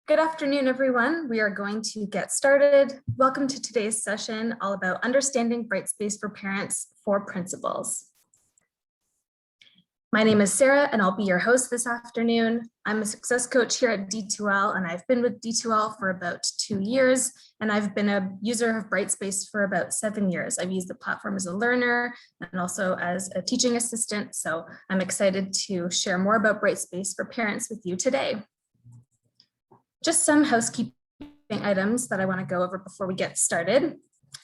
Good afternoon, everyone. We are going to get started. Welcome to today's session all about understanding Brightspace for parents for principals. My name is Sarah and I'll be your host this afternoon. I'm a success coach here at D2L and I've been with D2L for about 2 years and I've been a user of Brightspace for about 7 years. I've used the platform as a learner and also as a teaching assistant. So I'm excited to share more about Brightspace for parents with you today. Just some housekeeping items that I want to go over before we get started.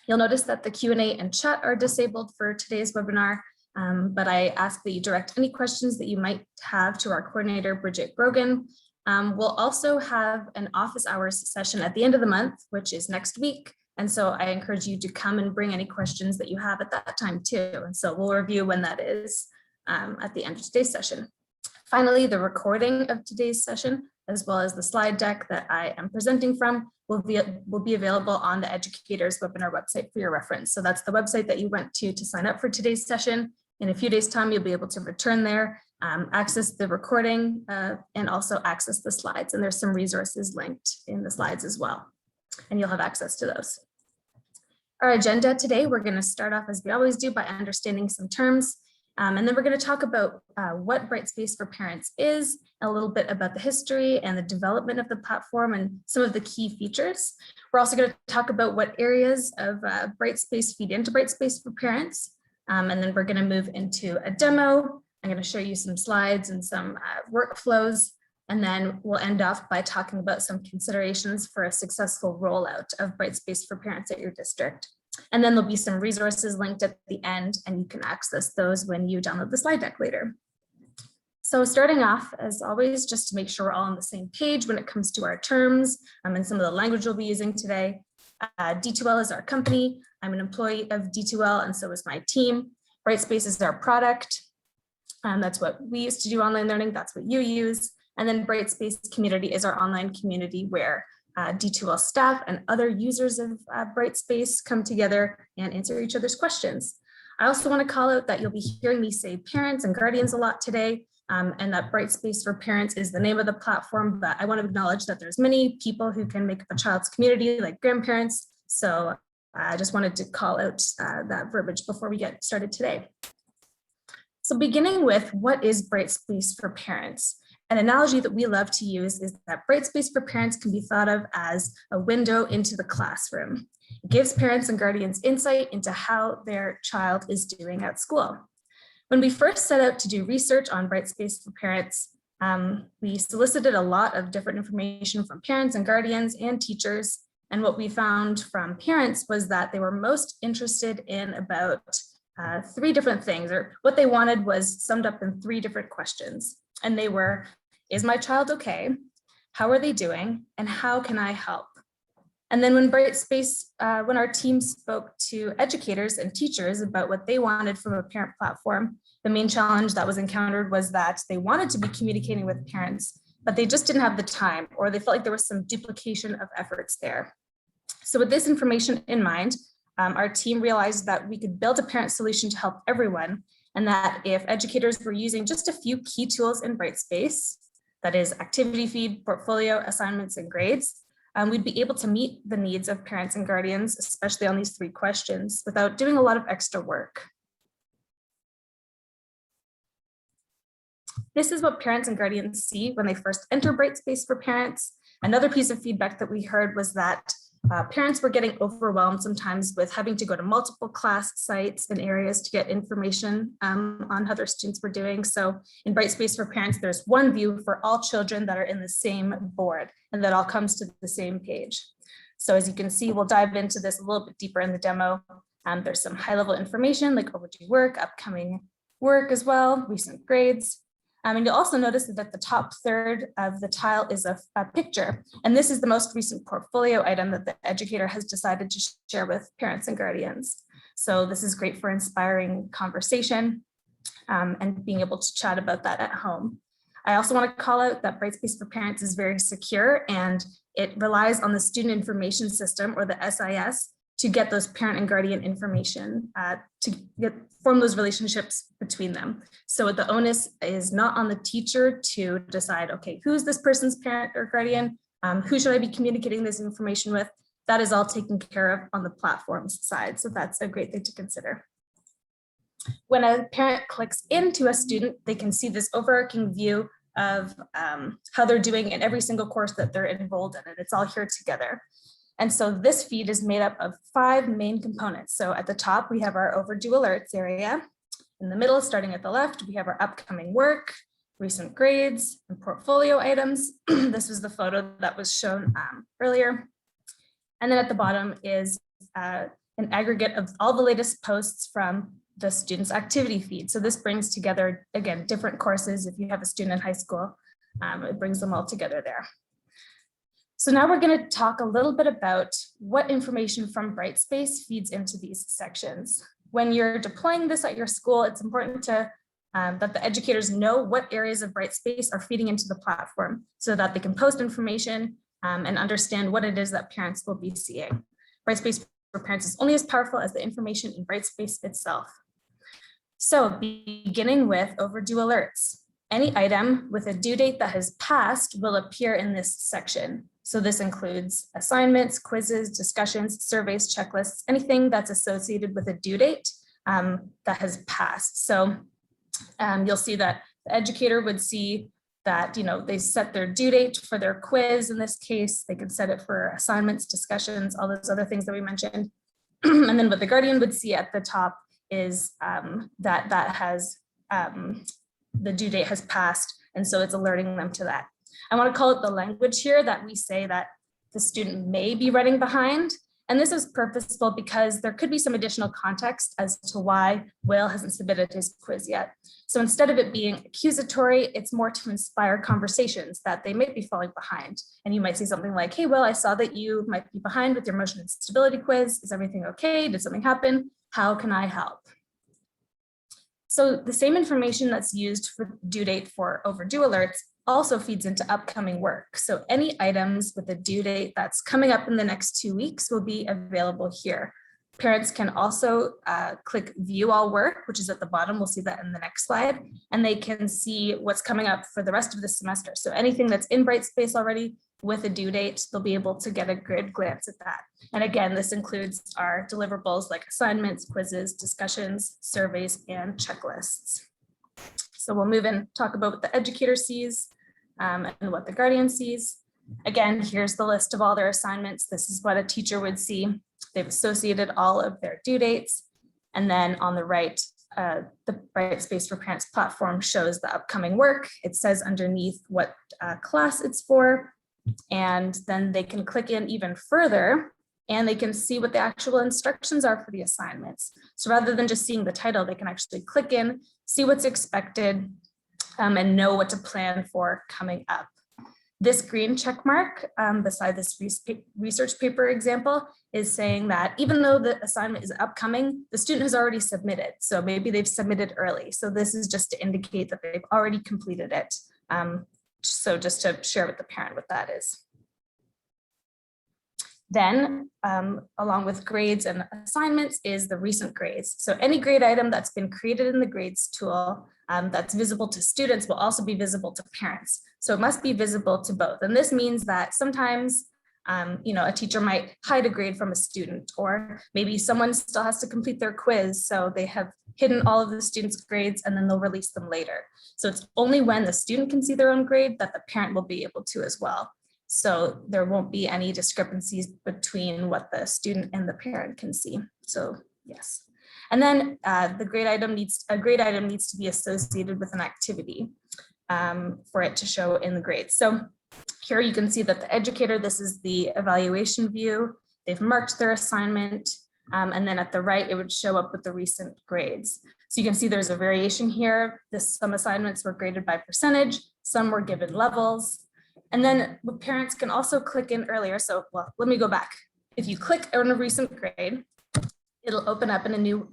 You'll notice that the Q&A and chat are disabled for today's webinar, but I ask that you direct any questions that you might have to our coordinator, Bridget Brogan. We'll also have an office hours session at the end of the month, which is next week. And so I encourage you to come and bring any questions that you have at that time too. And so we'll review when that is at the end of today's session. Finally, the recording of today's session, as well as the slide deck that I am presenting from, will be available on the educators webinar website for your reference. So that's the website that you went to sign up for today's session. In a few days' time, you'll be able to return there, access the recording, and also access the slides. And there's some resources linked in the slides as well, and you'll have access to those. Our agenda today, we're going to start off as we always do by understanding some terms. And then we're going to talk about what Brightspace for Parents is, a little bit about the history and the development of the platform and some of the key features. We're also going to talk about what areas of Brightspace feed into Brightspace for Parents. And then we're going to move into a demo. I'm going to show you some slides and some workflows. And then we'll end off by talking about some considerations for a successful rollout of Brightspace for Parents at your district. And then there'll be some resources linked at the end, and you can access those when you download the slide deck later. So starting off, as always, just to make sure we're all on the same page when it comes to our terms and some of the language we'll be using today. D2L is our company. I'm an employee of D2L, and so is my team. Brightspace is our product. That's what we used to do online learning. That's what you use. And then Brightspace community is our online community where D2L staff and other users of Brightspace come together and answer each other's questions. I also want to call out that you'll be hearing me say parents and guardians a lot today, and that Brightspace for Parents is the name of the platform, but I want to acknowledge that there's many people who can make up a child's community, like grandparents. So I just wanted to call out that verbiage before we get started today. So beginning with, what is Brightspace for Parents? An analogy that we love to use is that Brightspace for Parents can be thought of as a window into the classroom. It gives parents and guardians insight into how their child is doing at school. When we first set out to do research on Brightspace for Parents, we solicited a lot of different information from parents and guardians and teachers. And what we found from parents was that they were most interested in about 3 different things, or what they wanted was summed up in 3 different questions. And they were, is my child okay? How are they doing? And how can I help? And then when Brightspace, when our team spoke to educators and teachers about what they wanted from a parent platform, the main challenge that was encountered was that they wanted to be communicating with parents, but they just didn't have the time, or they felt like there was some duplication of efforts there. So with this information in mind, our team realized that we could build a parent solution to help everyone, and that if educators were using just a few key tools in Brightspace, that is activity feed, portfolio, assignments, and grades, we'd be able to meet the needs of parents and guardians, especially on these 3 questions, without doing a lot of extra work. This is what parents and guardians see when they first enter Brightspace for Parents. Another piece of feedback that we heard was that parents were getting overwhelmed sometimes with having to go to multiple class sites and areas to get information on how their students were doing. So in Brightspace for Parents, there's one view for all children that are in the same board, and that all comes to the same page. So as you can see, we'll dive into this a little bit deeper in the demo. There's some high-level information like overdue work, upcoming work as well, recent grades. And you'll also notice that at the top third of the tile is a picture. And this is the most recent portfolio item that the educator has decided to share with parents and guardians. So this is great for inspiring conversation and being able to chat about that at home. I also want to call out that Brightspace for Parents is very secure, and it relies on the Student Information System, or the SIS, to get those parent and guardian information, to form those relationships between them. So the onus is not on the teacher to decide, okay, who's this person's parent or guardian? Who should I be communicating this information with? That is all taken care of on the platform's side. So that's a great thing to consider. When a parent clicks into a student, they can see this overarching view of how they're doing in every single course that they're enrolled in, and it's all here together. And so this feed is made up of 5 main components. So at the top, we have our overdue alerts area. In the middle, starting at the left, we have our upcoming work, recent grades, and portfolio items. This was the photo that was shown earlier. And then at the bottom is an aggregate of all the latest posts from the student's activity feed. So this brings together, again, different courses. If you have a student in high school, it brings them all together there. So now we're going to talk a little bit about what information from Brightspace feeds into these sections. When you're deploying this at your school, it's important to that the educators know what areas of Brightspace are feeding into the platform so that they can post information and understand what it is that parents will be seeing. Brightspace for parents is only as powerful as the information in Brightspace itself. So beginning with overdue alerts, any item with a due date that has passed will appear in this section. So this includes assignments, quizzes, discussions, surveys, checklists, anything that's associated with a due date that has passed. So you'll see that the educator would see that, they set their due date for their quiz. In this case, they could set it for assignments, discussions, all those other things that we mentioned. And then what the guardian would see at the top is that has the due date has passed. And so it's alerting them to that. I want to call it the language here that we say that the student may be running behind. And this is purposeful because there could be some additional context as to why Will hasn't submitted his quiz yet. So instead of it being accusatory, it's more to inspire conversations that they may be falling behind. And you might say something like, hey, Will, I saw that you might be behind with your motion and stability quiz. Is everything okay? Did something happen? How can I help? So the same information that's used for due date for overdue alerts also feeds into upcoming work. So any items with a due date that's coming up in the next 2 weeks will be available here. Parents can also click view all work, which is at the bottom. We'll see that in the next slide. And they can see what's coming up for the rest of the semester. So anything that's in Brightspace already with a due date, they'll be able to get a good glance at that. And again, this includes our deliverables like assignments, quizzes, discussions, surveys, and checklists. So we'll move and talk about what the educator sees and what the guardian sees. Again, here's the list of all their assignments. This is what a teacher would see. They've associated all of their due dates. And then on the right, the Brightspace for Parents platform shows the upcoming work. It says underneath what class it's for. And then they can click in even further and they can see what the actual instructions are for the assignments. So rather than just seeing the title, they can actually click in, see what's expected, and know what to plan for coming up. This green check mark beside this research paper example is saying that even though the assignment is upcoming, the student has already submitted. So maybe they've submitted early. So this is just to indicate that they've already completed it. So just to share with the parent what that is. Then, along with grades and assignments is the recent grades. So any grade item that's been created in the grades tool that's visible to students will also be visible to parents. So it must be visible to both. And this means that sometimes, a teacher might hide a grade from a student, or maybe someone still has to complete their quiz. So they have hidden all of the students' grades and then they'll release them later. So it's only when the student can see their own grade that the parent will be able to as well. So there won't be any discrepancies between what the student and the parent can see. So yes. And then a grade item needs to be associated with an activity for it to show in the grades. So here you can see that the educator, this is the evaluation view. They've marked their assignment. And then at the right, it would show up with the recent grades. So you can see there's a variation here. Some assignments were graded by percentage, some were given levels. And then parents can also click in earlier. So, well, let me go back. If you click on a recent grade, it'll open up in a new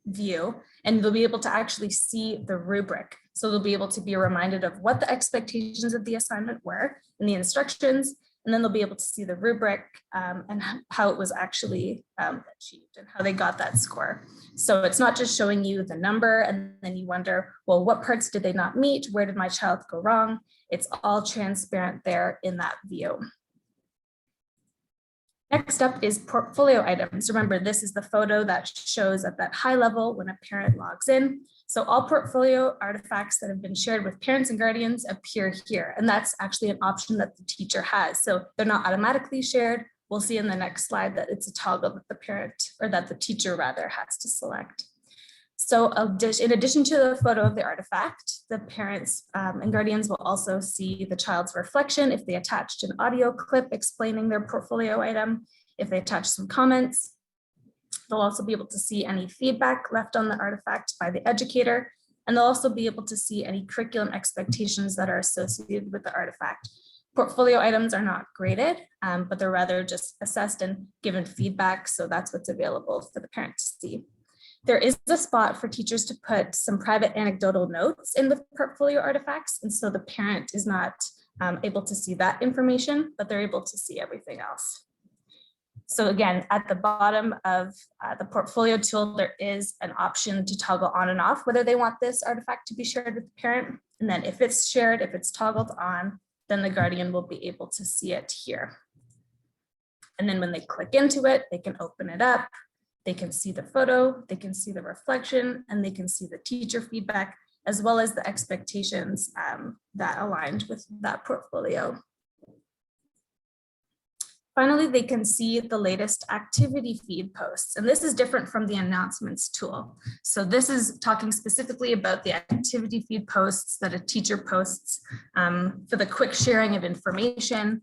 view and they'll be able to actually see the rubric. So they'll be able to be reminded of what the expectations of the assignment were in the instructions. And then they'll be able to see the rubric and how it was actually achieved and how they got that score. So it's not just showing you the number and then you wonder, well, what parts did they not meet? Where did my child go wrong? It's all transparent there in that view. Next up is portfolio items. Remember, this is the photo that shows at that high level when a parent logs in. So all portfolio artifacts that have been shared with parents and guardians appear here. And that's actually an option that the teacher has. So they're not automatically shared. We'll see in the next slide that it's a toggle that the parent, or that the teacher rather, has to select. So in addition to the photo of the artifact, the parents and guardians will also see the child's reflection if they attached an audio clip explaining their portfolio item, if they attach some comments. They'll also be able to see any feedback left on the artifact by the educator, and they'll also be able to see any curriculum expectations that are associated with the artifact. Portfolio items are not graded, but they're rather just assessed and given feedback, so that's what's available for the parent to see. There is a spot for teachers to put some private anecdotal notes in the portfolio artifacts, and so the parent is not able to see that information, but they're able to see everything else. So again, at the bottom of the portfolio tool, there is an option to toggle on and off whether they want this artifact to be shared with the parent. And then if it's shared, if it's toggled on, then the guardian will be able to see it here. And then when they click into it, they can open it up. They can see the photo, they can see the reflection, and they can see the teacher feedback, as well as the expectations that aligned with that portfolio. Finally, they can see the latest activity feed posts, and this is different from the announcements tool. So this is talking specifically about the activity feed posts that a teacher posts for the quick sharing of information,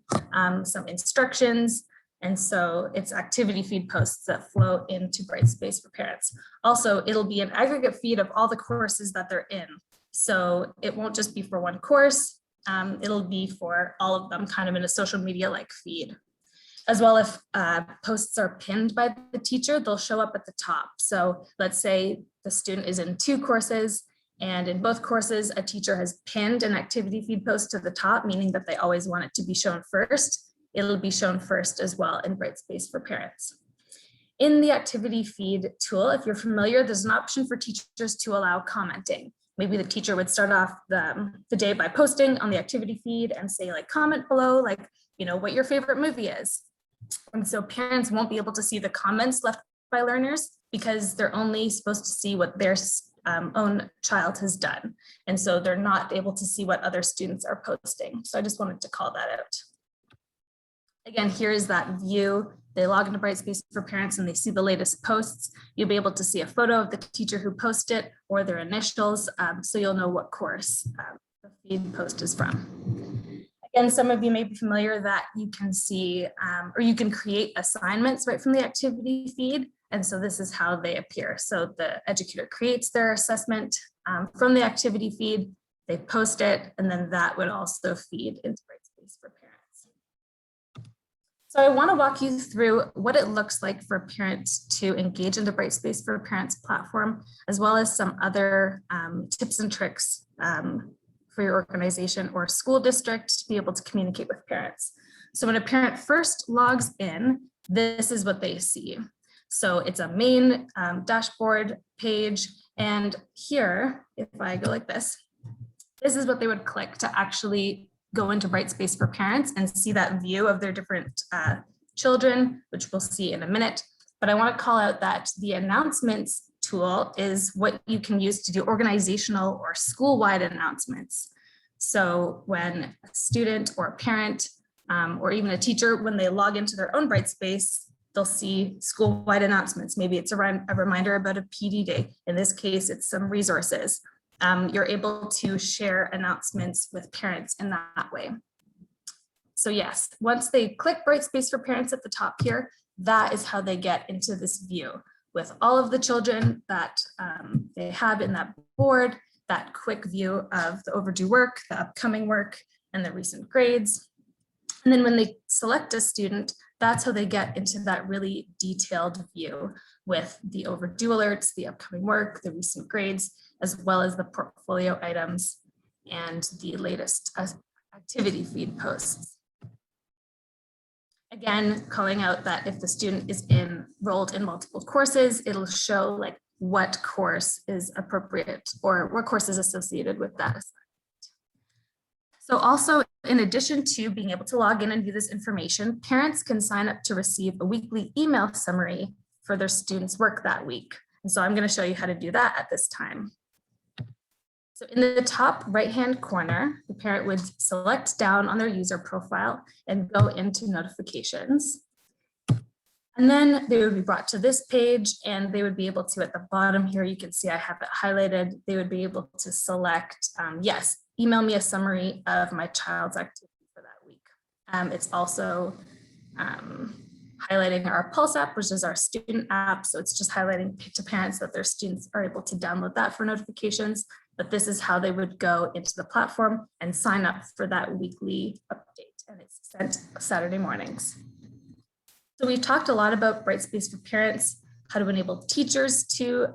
some instructions. And so it's activity feed posts that flow into Brightspace for parents. Also, it'll be an aggregate feed of all the courses that they're in. So it won't just be for one course, it'll be for all of them, kind of in a social media like feed. As well, if posts are pinned by the teacher, they'll show up at the top. So let's say the student is in 2 courses, and in both courses, a teacher has pinned an activity feed post to the top, meaning that they always want it to be shown first. It'll be shown first as well in Brightspace for parents. In the activity feed tool, if you're familiar, there's an option for teachers to allow commenting. Maybe the teacher would start off the day by posting on the activity feed and say, like, comment below, like, you know, what your favorite movie is. And so parents won't be able to see the comments left by learners because they're only supposed to see what their own child has done. And so they're not able to see what other students are posting. So I just wanted to call that out. Again, here's that view. They log into Brightspace for parents and they see the latest posts. You'll be able to see a photo of the teacher who posted it or their initials, so you'll know what course the feed post is from. Again, some of you may be familiar that you can see or you can create assignments right from the activity feed. And so this is how they appear. So the educator creates their assessment from the activity feed, they post it, and then that would also feed into Brightspace for parents. So I want to walk you through what it looks like for parents to engage in the Brightspace for Parents platform, as well as some other tips and tricks for your organization or school district to be able to communicate with parents. So when a parent first logs in, this is what they see. So it's a main dashboard page. And here, if I go like this is what they would click to actually go into Brightspace for parents and see that view of their different children, which we'll see in a minute. But I want to call out that the announcements tool is what you can use to do organizational or school-wide announcements. So when a student or a parent or even a teacher, when they log into their own Brightspace, they'll see school-wide announcements. Maybe it's a reminder about a PD day. In this case, it's some resources. You're able to share announcements with parents in that way. So yes, once they click Brightspace for Parents at the top here, that is how they get into this view with all of the children that they have in that board, that quick view of the overdue work, the upcoming work, and the recent grades. And then when they select a student, that's how they get into that really detailed view with the overdue alerts, the upcoming work, the recent grades, as well as the portfolio items and the latest activity feed posts. Again, calling out that if the student is enrolled in multiple courses, it'll show like what course is appropriate or what course is associated with that assignment. So also, in addition to being able to log in and view this information, parents can sign up to receive a weekly email summary for their students' work that week. And so I'm going to show you how to do that at this time. So in the top right-hand corner, the parent would select down on their user profile and go into notifications. And then they would be brought to this page and they would be able to, at the bottom here, you can see I have it highlighted. They would be able to select, yes, email me a summary of my child's activity for that week. It's also highlighting our Pulse app, which is our student app. So it's just highlighting to parents that their students are able to download that for notifications. But this is how they would go into the platform and sign up for that weekly update. And it's sent Saturday mornings. So we've talked a lot about Brightspace for parents, how to enable teachers to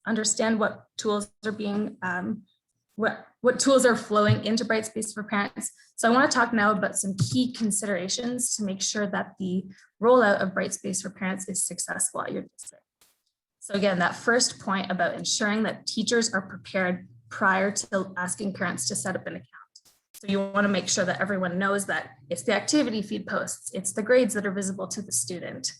understand what tools are being, what tools are flowing into Brightspace for parents. So I want to talk now about some key considerations to make sure that the rollout of Brightspace for parents is successful at your district. So again, that first point about ensuring that teachers are prepared prior to asking parents to set up an account. So you want to make sure that everyone knows that it's the activity feed posts, it's the grades that are visible to the student.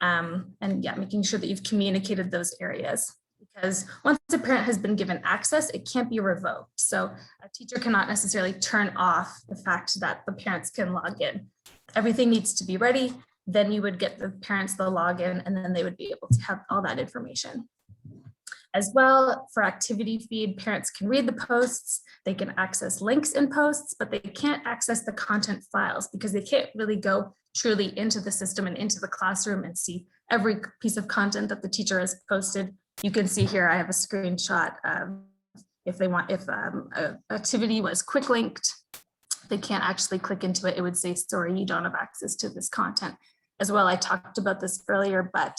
And yeah, making sure that you've communicated those areas. Because once a parent has been given access, it can't be revoked. So a teacher cannot necessarily turn off the fact that the parents can log in. Everything needs to be ready. Then you would get the parents the login and then they would be able to have all that information. As well, for activity feed, parents can read the posts, they can access links in posts, but they can't access the content files because they can't really go truly into the system and into the classroom and see every piece of content that the teacher has posted. You can see here, I have a screenshot. If activity was quick linked, they can't actually click into it. It would say, sorry, you don't have access to this content. As well, I talked about this earlier, but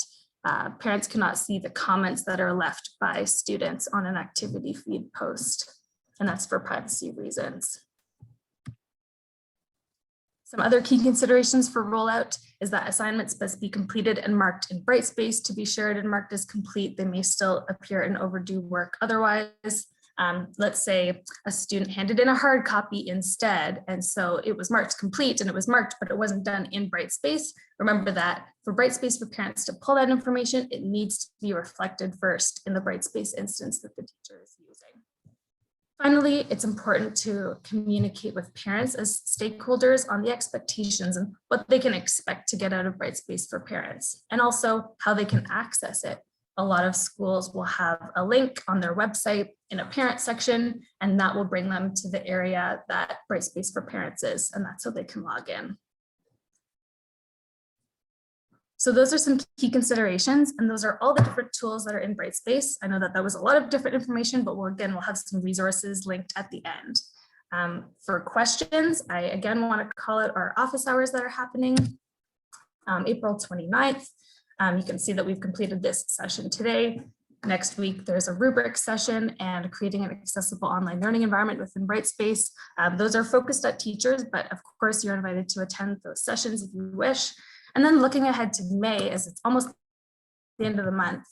parents cannot see the comments that are left by students on an activity feed post, and that's for privacy reasons. Some other key considerations for rollout is that assignments must be completed and marked in Brightspace to be shared and marked as complete. They may still appear in overdue work otherwise. Let's say a student handed in a hard copy instead, and so it was marked complete and it was marked, but it wasn't done in Brightspace. Remember that for Brightspace for parents to pull that information, it needs to be reflected first in the Brightspace instance that the teacher is using. Finally, it's important to communicate with parents as stakeholders on the expectations and what they can expect to get out of Brightspace for parents, and also how they can access it. A lot of schools will have a link on their website in a parent section, and that will bring them to the area that Brightspace for parents is, and that's how they can log in. So those are some key considerations, and those are all the different tools that are in Brightspace. I know that that was a lot of different information, but we'll have some resources linked at the end. For questions, I again want to call out our office hours that are happening April 29th. You can see that we've completed this session today. Next week, there's a rubric session and creating an accessible online learning environment within Brightspace. Those are focused at teachers, but of course you're invited to attend those sessions if you wish. And then looking ahead to May, as it's almost the end of the month,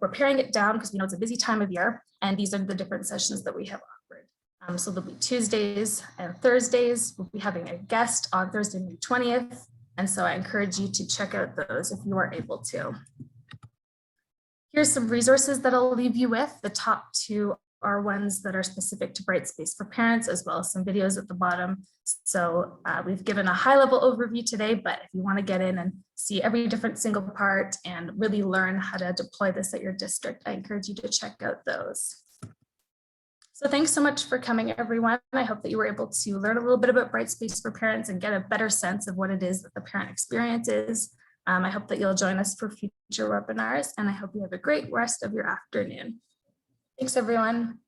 we're paring it down because we know it's a busy time of year, and these are the different sessions that we have offered. So there'll be Tuesdays and Thursdays. We'll be having a guest on Thursday, May 20th. And so I encourage you to check out those if you are able to. Here's some resources that I'll leave you with. The top two are ones that are specific to Brightspace for parents, as well as some videos at the bottom. So we've given a high-level overview today, but if you want to get in and see every different single part and really learn how to deploy this at your district, I encourage you to check out those. So thanks so much for coming, everyone. I hope that you were able to learn a little bit about Brightspace for parents and get a better sense of what it is that the parent experience is. I hope that you'll join us for future webinars, and I hope you have a great rest of your afternoon. Thanks, everyone.